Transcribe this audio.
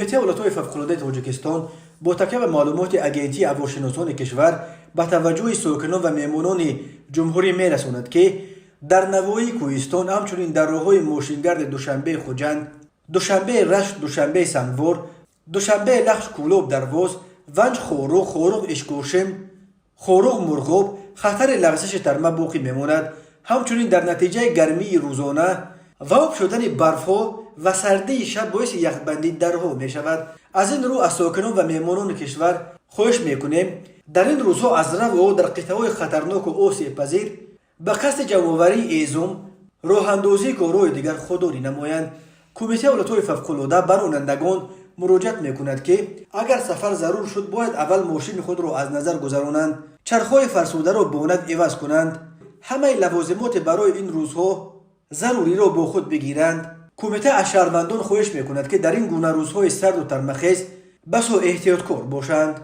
کمیته ولایت‌های فوق‌العاده تاجیکستان با تکیه به معلومات اگنتی هواشناسان کشور به توجه ساکنان و مهمانان جمهوری می‌رساند که در نواحی کوهستان همچنین در راه‌های ماشینگرد دوشنبه خوجند، دوشنبه رشت، دوشنبه سنگوار، دوشنبه لخش کولوب درواز، ونج خوروغ اشکوشم، خوروغ مرغوب خطر لغزش ترمه باقی میماند. همچنین در نتیجه گرمی روزانه و آب شدن برفها و سردی شب باعث یخبندی درها می شود. از این رو از ساکنان و مهمانان کشور خواهش میکنیم در این روزها از رو در قطعه‌های خطرناک و آسیب پذیر به قصد جمع‌آوری ایزم راه اندازی کارهای دیگر خودداری نمایند. کمیته ولایت‌های فوق‌العاده به رانندگان مراجعت میکند که اگر سفر ضرور شد باید اول ماشین خود را از نظر گذرانند، چرخ‌های فرسوده را بانک عوض کنند، همه لوازمات برای این روزها ضروری را با خود بگیرند. کمیته از شهروندان خواهش میکند که در این گونه روزهای سرد و ترمخیز بسا احتیاطکار باشند.